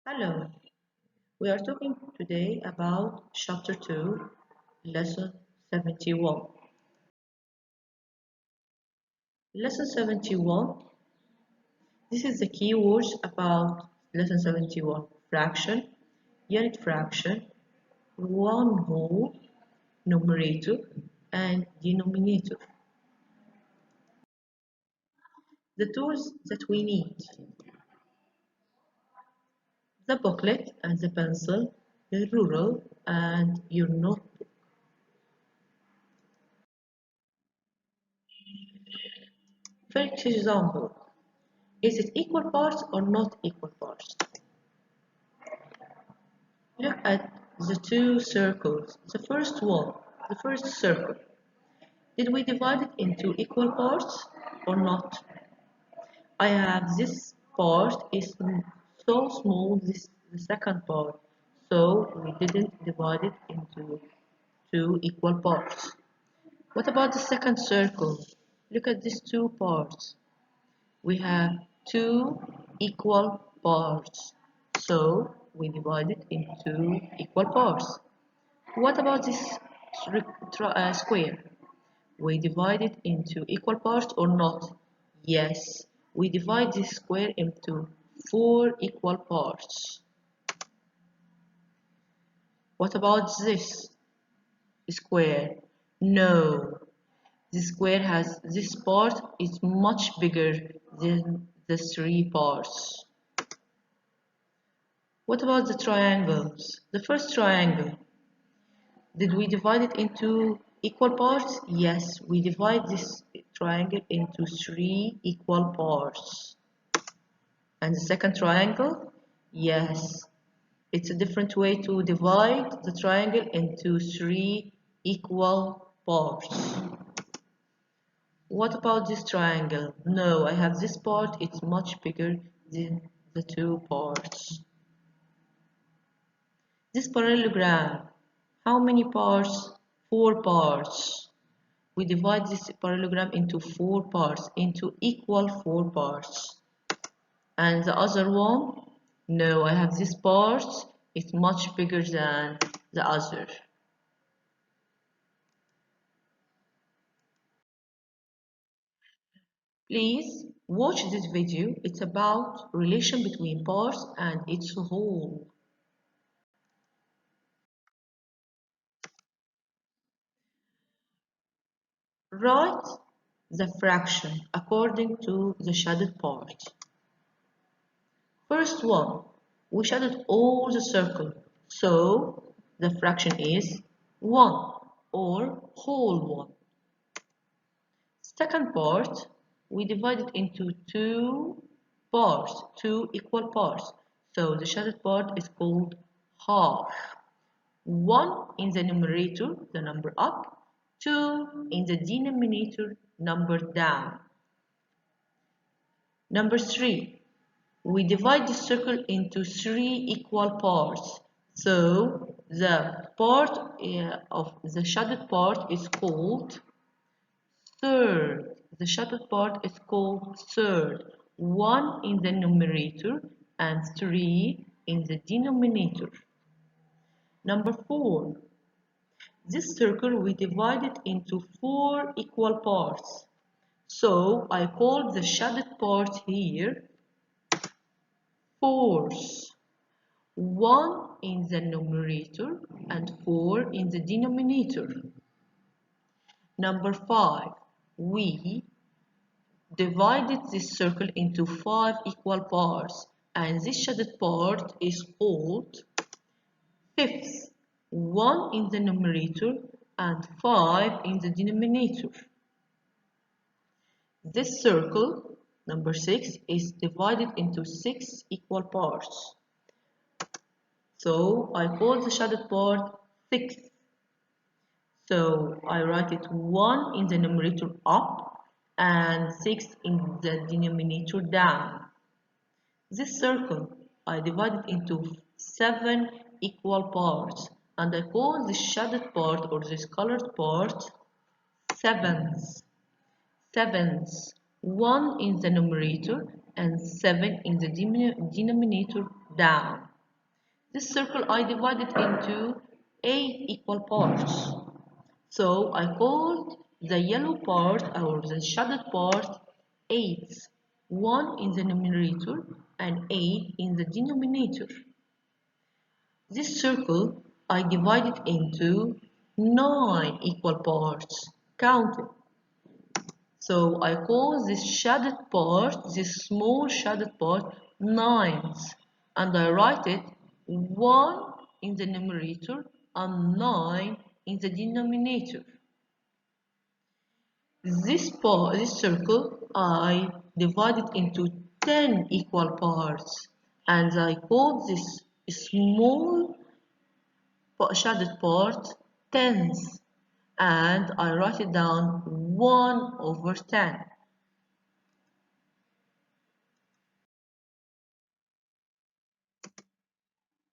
Hello, we are talking today about Chapter 2, Lesson 71. Lesson 71, this is the key words about Lesson 71. Fraction, unit fraction, one whole, numerator, and denominator. The tools that we need: the booklet and the pencil, the ruler, and your notebook. For example, is it equal parts or not equal parts? Look at the two circles. The first circle. Did we divide it into equal parts or not? I have this part is so small, this the second part, so we didn't divide it into two equal parts. What about the second circle? Look at these two parts. We have two equal parts, so we divide it into equal parts. What about this square? We divide it into equal parts or not? Yes, we divide this square into four equal parts. What about this square? No, this square has this part is much bigger than the three parts. What about the triangles? The first triangle. Did we divide it into equal parts? Yes, we divide this triangle into three equal parts. And the second triangle? Yes, it's a different way to divide the triangle into three equal parts. What about this triangle? No, I have this part, it's much bigger than the two parts. This parallelogram, how many parts? Four parts. We divide this parallelogram into four parts, into equal four parts. And the other one? No, I have this part, it's much bigger than the other. Please watch this video, it's about relation between parts and its whole. Write the fraction according to the shaded part. First one, we shaded all the circle, so the fraction is 1 or whole 1. Second part, we divide it into two parts, two equal parts, so the shaded part is called half. 1 in the numerator, the number up, 2 in the denominator, number down. Number 3, we divide the circle into three equal parts. So the part of the shaded part is called third. The shaded part is called third. 1 in the numerator and 3 in the denominator. Number 4. This circle we divided into four equal parts. So I call the shaded part here fourths. 1 in the numerator and 4 in the denominator. Number 5. We divided this circle into 5 equal parts and this shaded part is called fifths. 1 in the numerator and 5 in the denominator. This circle, number 6, is divided into 6 equal parts. So I call the shaded part sixth. So I write it 1 in the numerator up and 6 in the denominator down. This circle I divide it into 7 equal parts and I call this shaded part or this colored part sevenths. Sevenths. 1 in the numerator and 7 in the denominator down. This circle I divided into 8 equal parts. So I called the yellow part or the shaded part 8s, 1 in the numerator and 8 in the denominator. This circle I divided into 9 equal parts, counted. So I call this shaded part, this small shaded part, 9s, and I write it 1 in the numerator and 9 in the denominator. This circle I divided into 10 equal parts, and I call this small shaded part tens, and I write it down 1 over 10.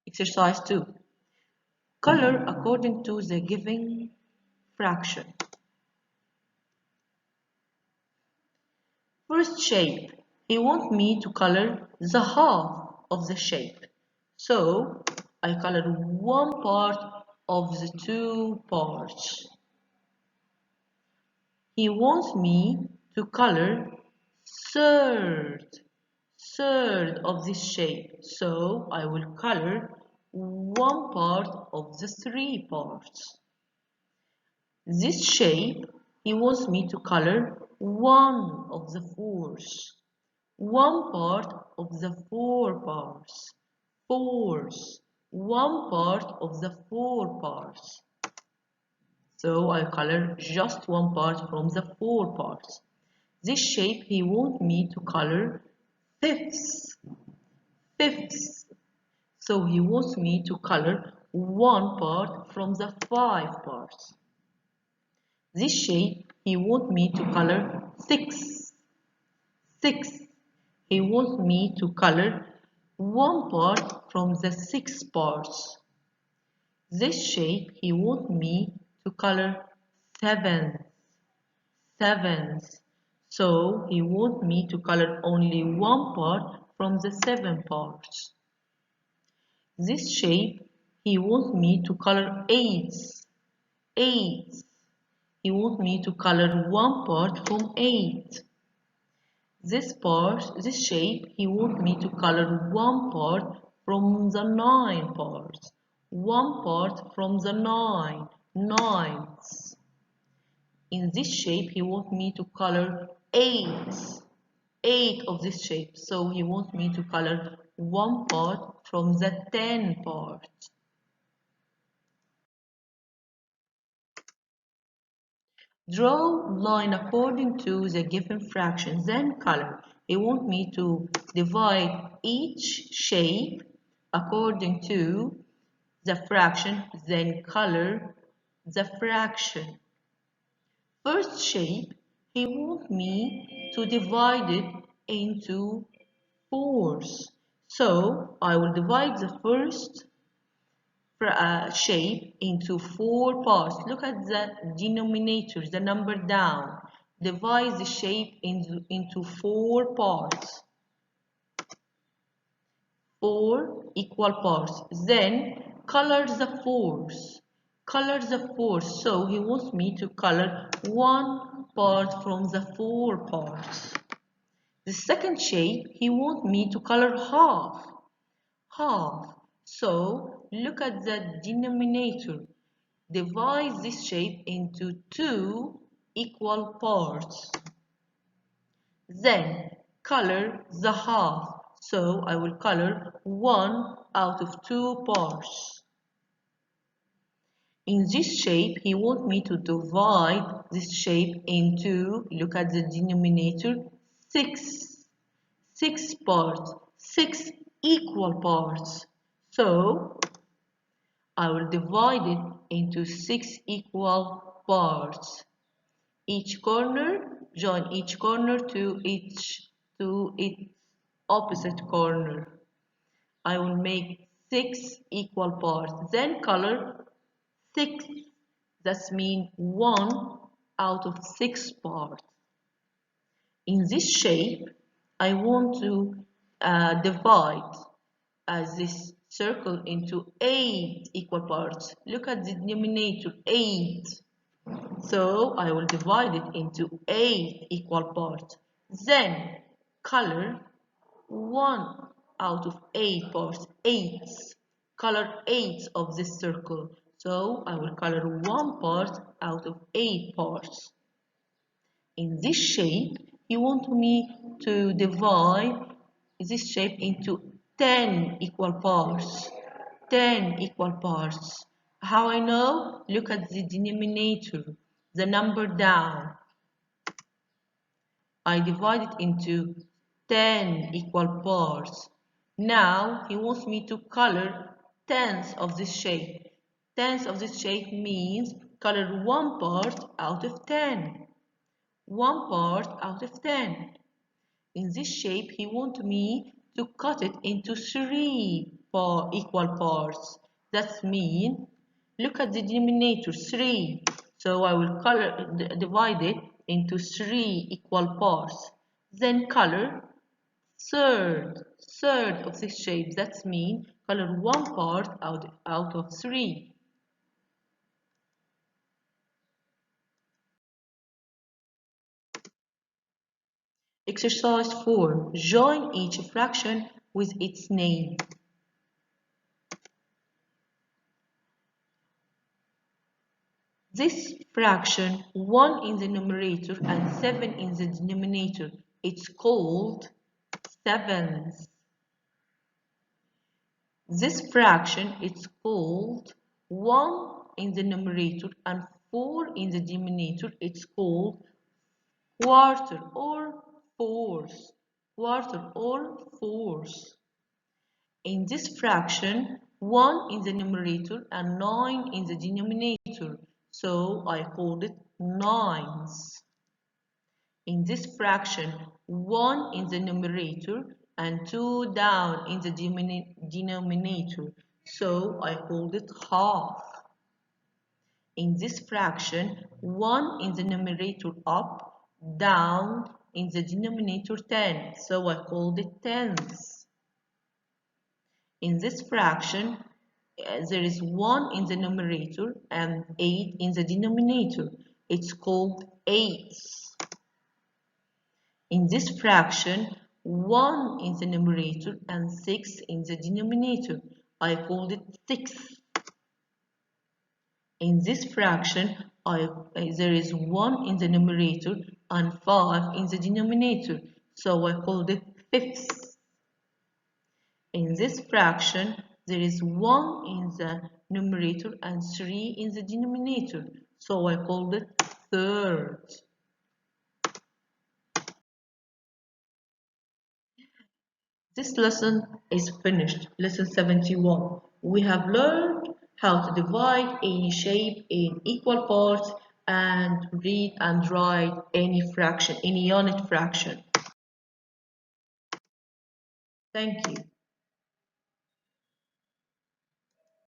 Exercise 2. Color according to the given fraction. First shape. He wants me to color the half of the shape. So I color one part of the 2 parts. He wants me to color third of this shape. So I will color one part of the 3 parts. This shape, he wants me to color one of the 4s. One part of the 4 parts. 4s. One part of the 4 parts. So I color just one part from the 4 parts. This shape he wants me to color fifths. Fifths. So he wants me to color one part from the 5 parts. This shape he wants me to color sixths. Sixths. He wants me to color one part from the 6 parts. This shape he wants me to color sevens. Sevens. So he wants me to color only one part from the 7 parts. This shape he wants me to color eights. Eights. He wants me to color one part from 8. This shape, he wants me to color one part from the 9 parts. One part from the 9, ninths. In this shape, he wants me to color 8 of this shape. So he wants me to color one part from the 10 parts. Draw line according to the given fraction, then color. He wants me to divide each shape according to the fraction, then color the fraction. First shape, he wants me to divide it into 4s. So I will divide the first shape into 4 parts. Look at the denominator, the number down. Divide the shape into 4 parts. 4 equal parts. Then color the 4s. Color the 4s. So he wants me to color one part from the 4 parts. The second shape, he wants me to color half. Half. So look at the denominator. Divide this shape into 2 equal parts. Then color the half. So I will color 1 out of 2 parts. In this shape, he wants me to divide this shape into, look at the denominator, 6. 6 parts. 6 equal parts. So I will divide it into 6 equal parts. Join each corner to its opposite corner. I will make 6 equal parts. Then color 6. That means 1 out of 6 parts. In this shape, I want to divide this circle into 8 equal parts. Look at the denominator, 8. So I will divide it into 8 equal parts. Then color 1 out of 8 parts, 8. Color 8 of this circle. So I will color 1 part out of 8 parts. In this shape, you want me to divide this shape into 10 equal parts. 10 equal parts. How I know? Look at the denominator, the number down. I divide it into 10 equal parts. Now he wants me to color tenths of this shape. Tenths of this shape means color 1 part out of 10. 1 part out of 10. In this shape, he wants me to cut it into 3 equal parts. That means, look at the denominator, 3. So I will divide it into 3 equal parts. Then color third of this shape. That means color 1 part out of 3. Exercise 4. Join each fraction with its name. This fraction, 1 in the numerator and 7 in the denominator, it's called sevens. This fraction, it's called 1 in the numerator and 4 in the denominator, it's called quarter or fourth. Quarter or fourth. In this fraction, 1 in the numerator and 9 in the denominator, so I called it nines. In this fraction, 1 in the numerator and 2 down in the denominator, so I called it half. In this fraction, 1 in the numerator up, down in the denominator 10, so I called it tenths. In this fraction, there is 1 in the numerator and 8 in the denominator. It's called eighths. In this fraction, 1 in the numerator and 6 in the denominator. I called it sixths. In this fraction, there is 1 in the numerator and 5 in the denominator. So I called it fifths. In this fraction, there is 1 in the numerator and 3 in the denominator. So I called it thirds. This lesson is finished. Lesson 71. We have learned how to divide any shape in equal parts and read and write any fraction, any unit fraction. Thank you.